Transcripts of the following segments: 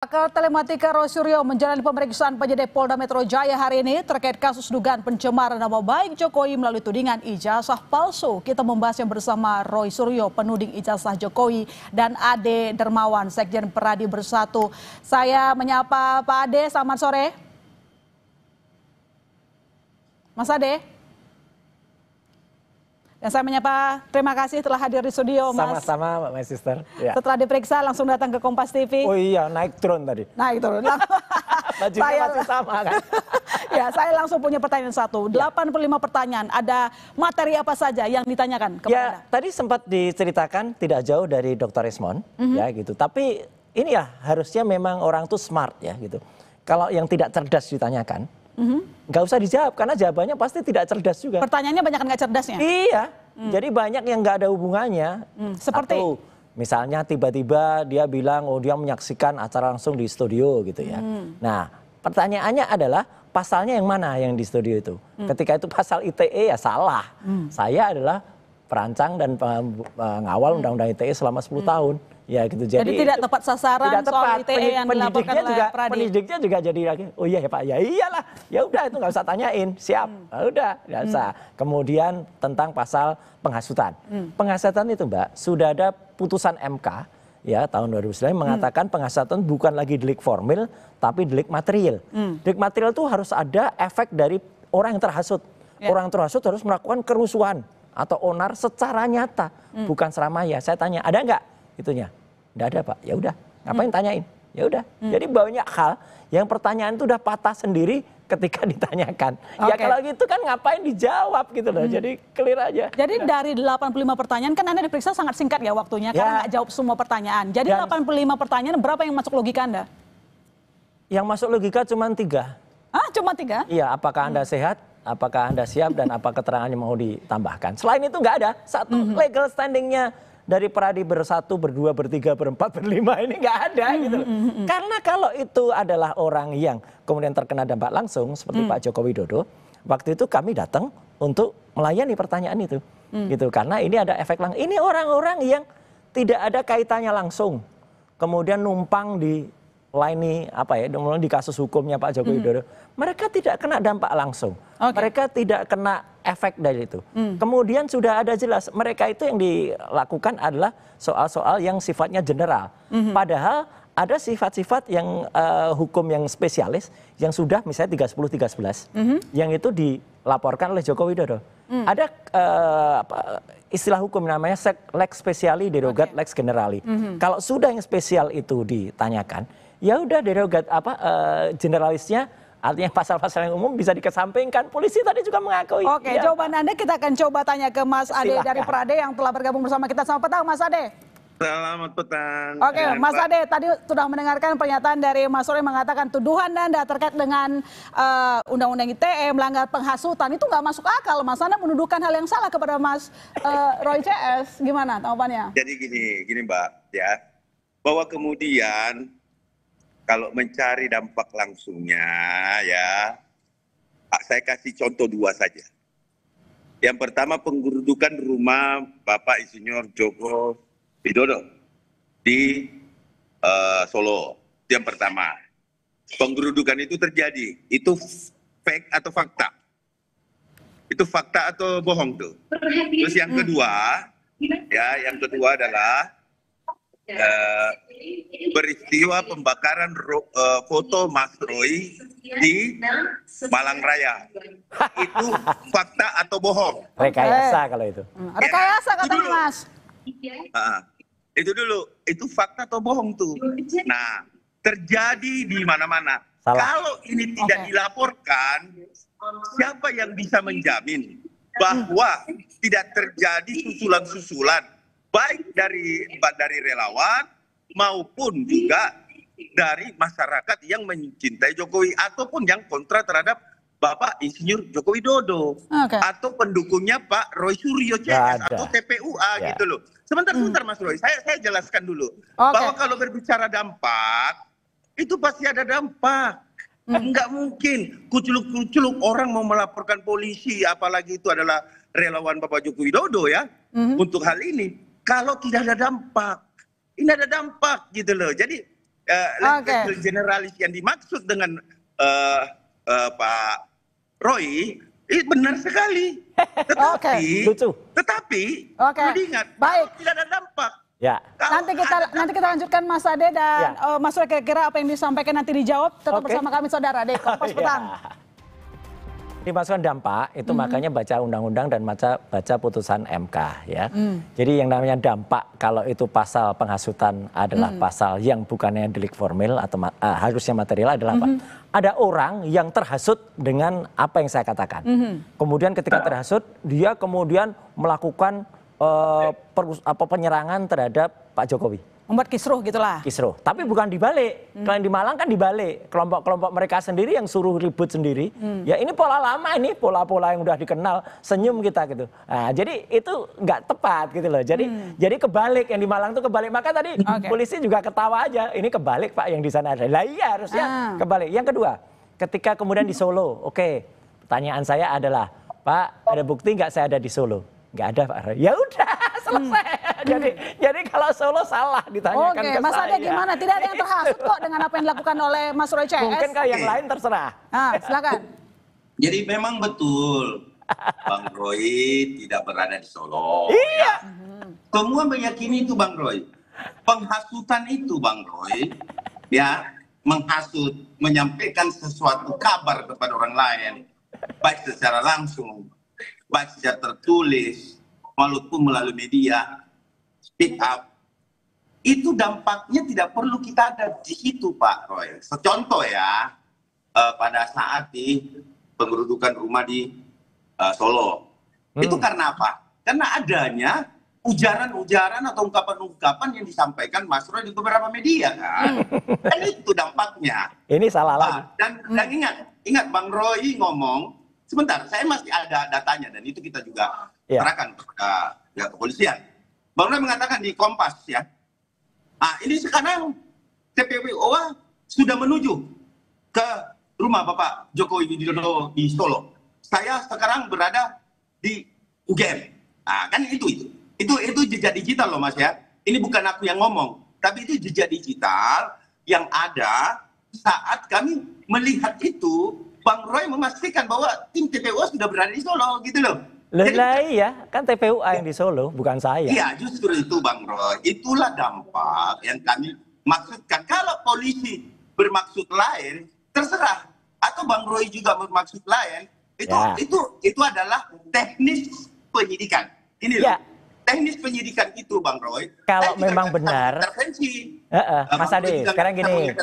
Pakar Telematika Roy Suryo menjalani pemeriksaan penyidik Polda Metro Jaya hari ini terkait kasus dugaan pencemaran nama baik Jokowi melalui tudingan ijazah palsu. Kita membahasnya bersama Roy Suryo, penuding ijazah Jokowi, dan Ade Dermawan, Sekjen Peradi Bersatu. Saya menyapa Pak Ade, selamat sore. Mas Ade. Dan saya menyapa, terima kasih telah hadir di studio, Mas. Sama-sama, Mbak Sister. Ya. Setelah diperiksa langsung datang ke Kompas TV. Oh iya, naik drone tadi. Naik drone. Bajunya masih sama kan? Ya, saya langsung punya pertanyaan satu. 85 pertanyaan, ada materi apa saja yang ditanyakan kepada Anda? Tadi sempat diceritakan tidak jauh dari Dr. Ismon, ya gitu. Tapi ini ya harusnya memang orang tuh smart ya gitu. Kalau yang tidak cerdas ditanyakan, nggak usah dijawab karena jawabannya pasti tidak cerdas juga. Pertanyaannya banyak nggak cerdasnya? Iya, jadi banyak yang nggak ada hubungannya. Seperti? Atau misalnya tiba-tiba dia bilang, oh dia menyaksikan acara langsung di studio gitu ya. Nah pertanyaannya adalah pasalnya yang mana yang di studio itu. Ketika itu pasal ITE ya salah. Saya adalah perancang dan pengawal undang-undang ITE selama 10 tahun. Ya gitu. Jadi tidak tepat sasaran tidak soal tepat. ITE yang dilaporkan oleh Pradi. Penyidiknya juga jadi lagi, oh iya ya Pak, ya iyalah. Ya udah itu nggak usah tanyain, siap. Nah, udah, nggak usah. Kemudian tentang pasal penghasutan. Penghasutan itu Mbak, sudah ada putusan MK ya tahun 2009 mengatakan penghasutan bukan lagi delik formil tapi delik material. Delik material itu harus ada efek dari orang yang terhasut. Orang yang terhasut harus melakukan kerusuhan atau onar secara nyata, bukan seramanya. Saya tanya, ada nggak itunya? Nggak ada Pak. Ya udah, ngapain tanyain? Ya udah. Jadi banyak hal yang pertanyaan itu udah patah sendiri ketika ditanyakan. Ya kalau gitu kan ngapain dijawab gitu loh. Jadi clear aja. Jadi dari 85 pertanyaan kan Anda diperiksa sangat singkat ya waktunya karena nggak jawab semua pertanyaan. Jadi 85 pertanyaan berapa yang masuk logika Anda? Yang masuk logika cuma 3. Ah, cuma 3? Iya, apakah Anda sehat? Apakah Anda siap dan apa keterangannya mau ditambahkan? Selain itu nggak ada. Satu legal standingnya dari Peradi bersatu, berdua, bertiga, berempat, berlima ini nggak ada gitu. Karena kalau itu adalah orang yang kemudian terkena dampak langsung seperti Pak Joko Widodo, waktu itu kami datang untuk melayani pertanyaan itu, gitu. Karena ini ada efek langsung. Ini orang-orang yang tidak ada kaitannya langsung, kemudian numpang di layani apa ya, di kasus hukumnya Pak Joko Widodo. Mereka tidak kena dampak langsung, mereka tidak kena efek dari itu. Kemudian sudah ada jelas mereka itu yang dilakukan adalah soal-soal yang sifatnya general. Padahal ada sifat-sifat yang hukum yang spesialis yang sudah misalnya 310-311 yang itu dilaporkan oleh Joko Widodo. Ada istilah hukum namanya lex speciali derogat lex generali. Kalau sudah yang spesial itu ditanyakan, ya udah derogat generalisnya. Artinya pasal-pasal yang umum bisa dikesampingkan. Polisi tadi juga mengakui. Oke, ya. Jawaban Anda kita akan coba tanya ke Mas Ade dari Perade yang telah bergabung bersama kita. Selamat petang Mas Ade. Selamat petang. Oke, Mas Ade tadi sudah mendengarkan pernyataan dari Mas Roy mengatakan tuduhan Anda terkait dengan Undang-Undang ITE melanggar penghasutan. Itu nggak masuk akal. Mas Anda menuduhkan hal yang salah kepada Mas Roy CS. Gimana tanggapannya? Jadi gini Mbak ya, bahwa kemudian kalau mencari dampak langsungnya ya, saya kasih contoh 2 saja. Yang pertama penggerudukan rumah Bapak Insinyur Joko Widodo di Solo. Yang pertama, penggerudukan itu terjadi. Itu fake atau fakta? Itu fakta atau bohong tuh? Terus yang kedua, ya yang kedua adalah peristiwa pembakaran foto Mas Roy di Malang Raya. Itu fakta atau bohong? Rekayasa kalau itu. Rekayasa katanya Mas. Itu dulu, itu fakta atau bohong tuh. Nah, terjadi di mana-mana. Kalau ini tidak dilaporkan, siapa yang bisa menjamin bahwa tidak terjadi susulan-susulan baik dari relawan maupun juga dari masyarakat yang mencintai Jokowi ataupun yang kontra terhadap Bapak Insinyur Joko Widodo atau pendukungnya Pak Roy Suryo CS atau TPUA gitu loh. Sebentar Mas Roy, saya jelaskan dulu bahwa kalau berbicara dampak itu pasti ada dampak. Enggak mungkin kuculuk-kuculuk orang mau melaporkan polisi apalagi itu adalah relawan Bapak Joko Widodo ya untuk hal ini. Kalau tidak ada dampak, ini ada dampak gitu loh. Jadi legal generalis yang dimaksud dengan Pak Roy itu benar sekali. Tetapi perlu diingat, tidak ada dampak. Ya. Nanti kita lanjutkan Mas Ade dan Mas Roy, kira-kira apa yang disampaikan nanti dijawab. Tetap bersama kami saudara di Kompas Petang. Dimasukkan dampak itu makanya baca undang-undang dan baca putusan MK ya. Jadi yang namanya dampak kalau itu pasal penghasutan adalah pasal yang bukannya delik formil atau harusnya material adalah apa? Ada orang yang terhasut dengan apa yang saya katakan. Kemudian ketika terhasut dia kemudian melakukan penyerangan terhadap Pak Jokowi. Membuat kisruh gitulah. Kisruh, tapi bukan dibalik. Kalau di Malang kan dibalik. Kelompok-kelompok mereka sendiri yang suruh ribut sendiri. Ya ini pola lama, ini pola-pola yang udah dikenal, senyum kita gitu. Nah, jadi itu nggak tepat gitu loh. Jadi kebalik, yang di Malang tuh kebalik. Maka tadi polisi juga ketawa aja. Ini kebalik Pak yang di sana ada. Lah iya harusnya kebalik. Yang kedua, ketika kemudian di Solo, pertanyaan saya adalah, Pak ada bukti nggak saya ada di Solo? Nggak ada Pak Roy. Ya udah selesai. Jadi kalau Solo salah ditanyakan ke Mas saya. Ade gimana? Tidak ada yang terhasut kok dengan apa yang dilakukan oleh Mas Roy CS. Mungkin kalau yang lain terserah. Silakan. Jadi memang betul Bang Roy tidak berada di Solo. Iya. Semua meyakini itu Bang Roy. Penghasutan itu Bang Roy, ya menghasut, menyampaikan sesuatu kabar kepada orang lain, baik secara langsung, baik secara tertulis, walaupun melalui media, speak up, itu dampaknya tidak perlu kita ada di situ Pak Roy. Contoh ya, pada saat di pengerudukan rumah di Solo, itu karena apa? Karena adanya ujaran-ujaran atau ungkapan-ungkapan yang disampaikan Mas Roy di beberapa media kan. Dan itu dampaknya. Ini salah lagi. Dan ingat Bang Roy ngomong, sebentar, saya masih ada datanya dan itu kita juga serahkan kepada pihak kepolisian. Bang Roy mengatakan di Kompas ya, ini sekarang TPWO sudah menuju ke rumah Bapak Jokowi Widodo di Solo. Saya sekarang berada di UGM. Kan itu jejak digital loh Mas ya. Ini bukan aku yang ngomong, tapi itu jejak digital yang ada saat kami melihat itu. Bang Roy memastikan bahwa tim TPUA sudah berada di Solo gitu loh. Iya, kan TPUA yang di Solo, bukan saya. Iya, justru itu Bang Roy. Itulah dampak yang kami maksudkan. Kalau polisi bermaksud lain, terserah. Atau Bang Roy juga bermaksud lain, itu adalah teknis penyidikan. Ini loh. Teknis penyidikan itu Bang Roy. Kalau memang benar, Mas Ade, sekarang gini,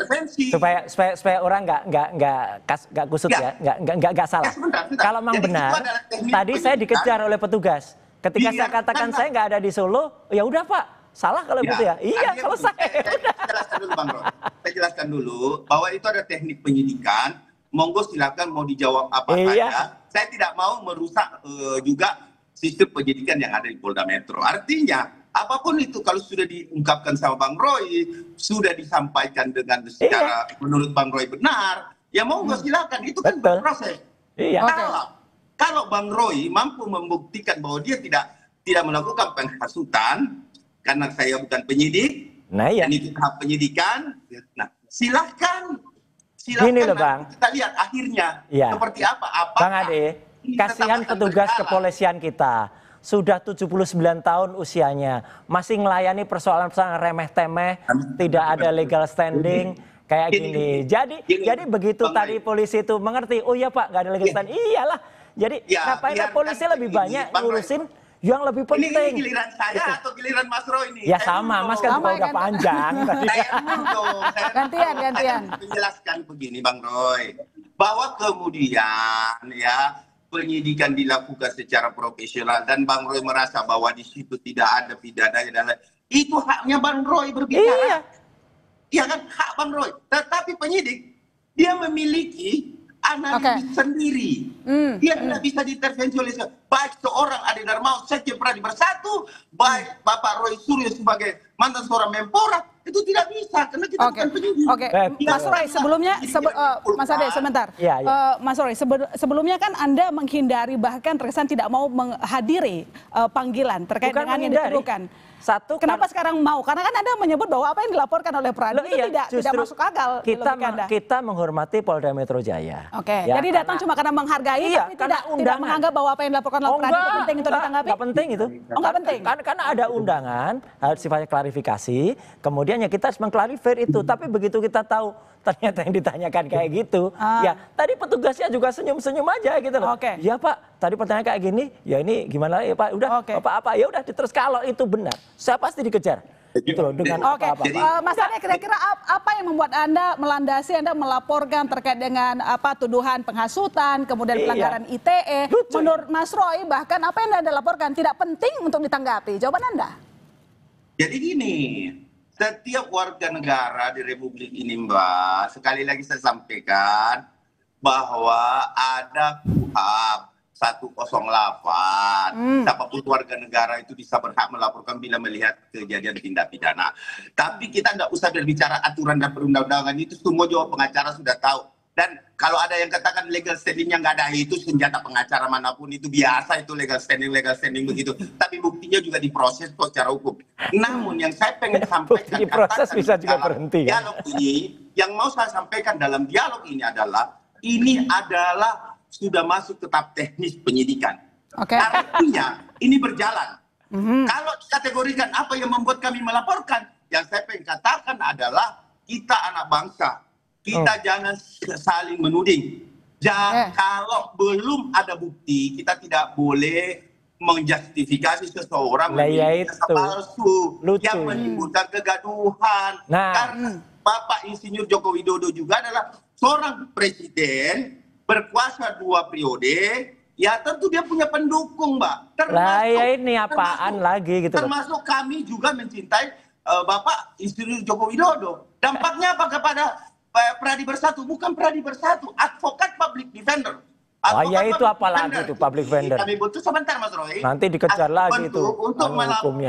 supaya orang nggak kusut nggak salah. Kalau memang benar, tadi saya dikejar oleh petugas. Ketika saya katakan saya nggak ada di Solo, ya udah Pak, salah kalau gitu ya. Iya selesai. Saya jelaskan dulu Bang Roy. Saya jelaskan dulu bahwa itu ada teknik penyidikan. Monggo silakan mau dijawab apa saja. Saya tidak mau merusak juga sistem penyidikan yang ada di Polda Metro. Artinya, apapun itu kalau sudah diungkapkan sama Bang Roy, sudah disampaikan dengan secara menurut Bang Roy benar, ya monggo silakan, itu kan berproses. Kalau Bang Roy mampu membuktikan bahwa dia tidak melakukan penghasutan, karena saya bukan penyidik, dan itu tahap penyidikan, silahkan. Gini loh Bang. Kita lihat akhirnya seperti apa. Bang Ade, kasihan petugas kepolisian kita. Sudah 79 tahun usianya. Masih melayani persoalan-persoalan remeh-temeh. Tidak ada legal standing. Kayak gini. Jadi begitu tadi polisi itu mengerti. Oh iya Pak, nggak ada legal standing. Iyalah. Jadi ngapain polisi lebih banyak ngurusin yang lebih penting. Ini giliran saya atau giliran Mas Roy ini? Ya sama, Mas kan udah panjang. Gantian. Menjelaskan begini Bang Roy. Bahwa kemudian ya penyidikan dilakukan secara profesional dan Bang Roy merasa bahwa di situ tidak ada pidana dan lain, itu haknya Bang Roy berbicara. Iya kan, hak Bang Roy. Tetapi penyidik dia memiliki analisis sendiri. Dia tidak bisa diintervensi oleh baik seorang Ade Darmawan Sekjen Pradi Bersatu, baik Bapak Roy Suryo sebagai mantan seorang Menpora, itu tidak bisa karena kita bukan penyidik. Mas Roy, sebelumnya Mas Ade sebentar. Mas Roy, sebelumnya kan Anda menghindari bahkan terkesan tidak mau menghadiri panggilan terkait dengan yang dituduhkan. satu kenapa sekarang mau? Karena kan Anda menyebut bahwa apa yang dilaporkan oleh Pradi itu tidak masuk akal. Kita menghormati Polda Metro Jaya. Oke, ya, jadi datang cuma karena menghargai, tapi tidak menganggap bahwa apa yang dilaporkan oleh Pradi itu penting untuk ditanggapi? Nggak penting itu. Nggak penting? Karena ada undangan, harus sifatnya klarifikasi, kemudian ya kita harus mengklarifikasi itu. Tapi begitu kita tahu ternyata yang ditanyakan kayak gitu, ya tadi petugasnya juga senyum-senyum aja gitu loh. Ya Pak, tadi pertanyaan kayak gini, ya ini gimana ya Pak, udah apa-apa, ya udah terus kalau itu benar, saya pasti dikejar. Gitu loh, dengan apa-apa. Mas Ade, kira-kira apa yang membuat Anda melandasi, Anda melaporkan terkait dengan tuduhan penghasutan, kemudian pelanggaran ITE. Menurut Mas Roy, bahkan apa yang Anda laporkan tidak penting untuk ditanggapi. Jawaban Anda? Jadi gini, setiap warga negara di Republik ini, Mbak, sekali lagi saya sampaikan bahwa ada KUHP 108. Siapapun warga negara itu bisa berhak melaporkan bila melihat kejadian tindak pidana. Tapi kita nggak usah berbicara aturan dan perundang-undangan, itu semua juga pengacara sudah tahu. Dan kalau ada yang katakan legal standingnya nggak ada, itu senjata pengacara manapun itu biasa, itu legal standing begitu. Tapi buktinya juga diproses secara hukum. Namun yang saya pengen sampaikan, diproses bisa juga berhenti. Dialog ini, yang mau saya sampaikan dalam dialog ini adalah sudah masuk ke tahap teknis penyidikan. Artinya ini berjalan. Kalau dikategorikan apa yang membuat kami melaporkan, yang saya pengen katakan adalah kita anak bangsa. Kita jangan saling menuding. Kalau belum ada bukti, kita tidak boleh menjustifikasi seseorang menjadi palsu yang menimbulkan kegaduhan. Karena Bapak Insinyur Joko Widodo juga adalah seorang presiden berkuasa 2 periode, ya tentu dia punya pendukung, Mbak. Termasuk kami juga mencintai Bapak Insinyur Joko Widodo. Dampaknya apa kepada Pradi Bersatu? Bukan Pradi Bersatu, advokat public defender. Itu apalagi itu public defender. Kami butuh sebentar, Mas Roy. Nanti dikejar lagi itu.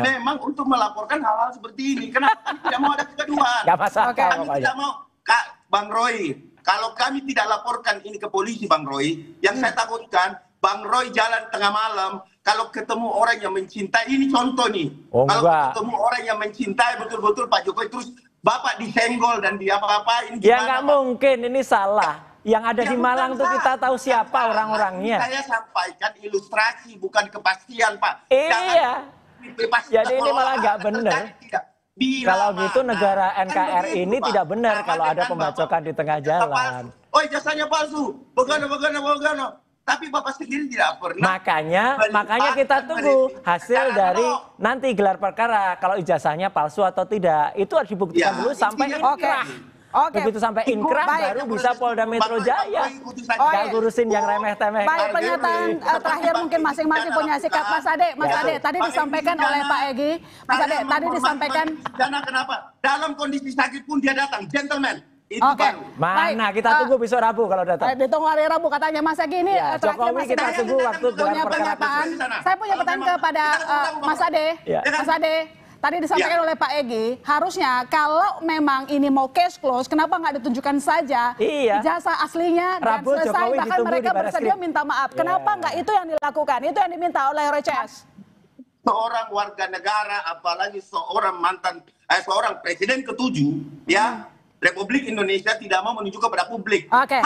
Memang untuk melaporkan hal-hal seperti ini. Kenapa kami tidak mau ada kegaduhan? Gak masalah. Kami tidak mau, Bang Roy. Kalau kami tidak laporkan ini ke polisi, Bang Roy, yang saya takutkan, Bang Roy jalan tengah malam, kalau ketemu orang yang mencintai, ini contoh nih. Kalau ketemu orang yang mencintai betul-betul Pak Jokowi, terus Bapak disenggol dan diapa-apain. Ya nggak mungkin, ini salah. Yang ada di Malang tuh kita tahu siapa orang-orangnya. Saya sampaikan ilustrasi, bukan kepastian, Pak. Iya. Jadi ini malah nggak benar. Kalau gitu negara NKRI ini tidak benar kalau ada pembacokan di tengah jalan. Oh, jasanya palsu. Bagaimana. Tapi Bapak sendiri tidak pernah. Makanya kita tunggu hasil dari nanti gelar perkara kalau ijazahnya palsu atau tidak. Itu harus dibuktikan dulu sampai inkrah. Begitu sampai inkrah baru bisa Polda Metro Jaya. Gak ngurusin yang remeh-temeh. Baik, pernyataan terakhir mungkin masing-masing punya sikap. Mas Ade, tadi disampaikan oleh Pak Egy. Mas Ade, tadi disampaikan. Karena kenapa? Dalam kondisi sakit pun dia datang, gentleman. Mana kita tunggu besok Rabu kalau datang. Ditunggu hari Rabu katanya Mas Egy ini. Jokowi kita tunggu waktu punya pernyataan. Saya punya pertanyaan kepada Mas Ade. Mas Ade. Tadi disampaikan oleh Pak Egy, harusnya kalau memang ini mau case close, kenapa nggak ditunjukkan saja ijazah aslinya dan selesai, Jokowi bahkan mereka bersedia minta maaf. Kenapa nggak itu yang dilakukan? Itu yang diminta oleh RCS. Seorang warga negara, apalagi seorang seorang presiden ke-7, Republik Indonesia tidak mau menunjukkan kepada publik. Hak.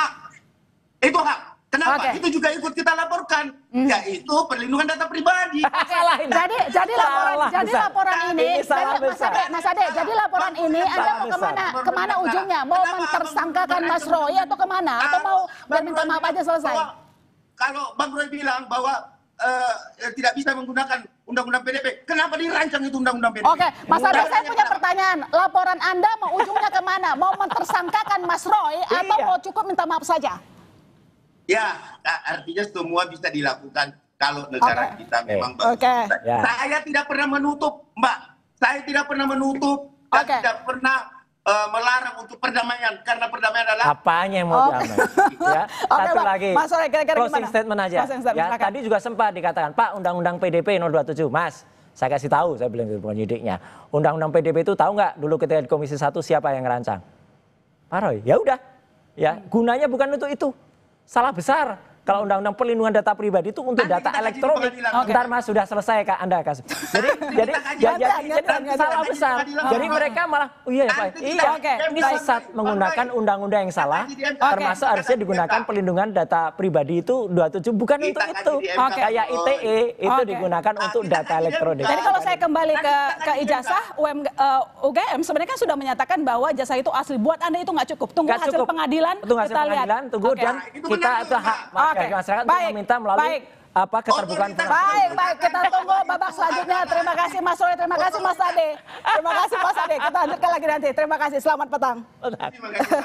Itu hak. Kenapa? Itu juga ikut kita laporkan, yaitu perlindungan data pribadi. Jadi laporan ini, Mas Ade, jadi laporan ini Anda mau kemana ujungnya? Mau mentersangkakan Mas Roy atau kemana? Atau mau minta maaf aja selesai? Kalau Bang Roy bilang bahwa tidak bisa menggunakan undang-undang PDP, kenapa dirancang itu undang-undang PDP? Mas Ade, saya punya pertanyaan. Laporan Anda mau ujungnya kemana? Mau mentersangkakan Mas Roy atau mau cukup minta maaf saja? Ya, artinya semua bisa dilakukan kalau negara kita memang bagus. Saya tidak pernah menutup, Mbak. Saya tidak pernah menutup dan tidak pernah melarang untuk perdamaian, karena perdamaian adalah apanya yang mau damai. Satu lagi, Mas Roy, kira-kira closing statement aja. Tadi juga sempat dikatakan, Pak, Undang-Undang PDP 027, Mas. Saya kasih tahu, saya bilang ke penyidiknya. Undang-Undang PDP itu tahu nggak dulu ketika di Komisi 1 siapa yang ngerancang? Pak Roy. Ya udah, gunanya bukan untuk itu. Salah besar. Kalau undang-undang perlindungan data pribadi itu untuk data elektronik. Ntar Mas sudah selesai Kak Anda kasus. Jadi salah besar. Jadi mereka malah, oh iya ya Pak, ini sesat menggunakan undang-undang yang salah, termasuk harusnya digunakan perlindungan data pribadi itu 27 bukan untuk itu. Kayak ITE itu digunakan untuk data elektronik. Jadi kalau saya kembali ke ijazah, UGM sebenarnya kan sudah menyatakan bahwa ijazah itu asli. Buat Anda itu nggak cukup. Tunggu hasil pengadilan, kita lihat. Tunggu dan kita itu hak masyarakat untuk meminta melalui keterbukaan. Baik, kita tunggu babak selanjutnya. Terima kasih Mas Roy, terima kasih Mas Ade. Terima kasih Mas Ade. Kita lanjutkan lagi nanti. Terima kasih, selamat petang. Terima kasih.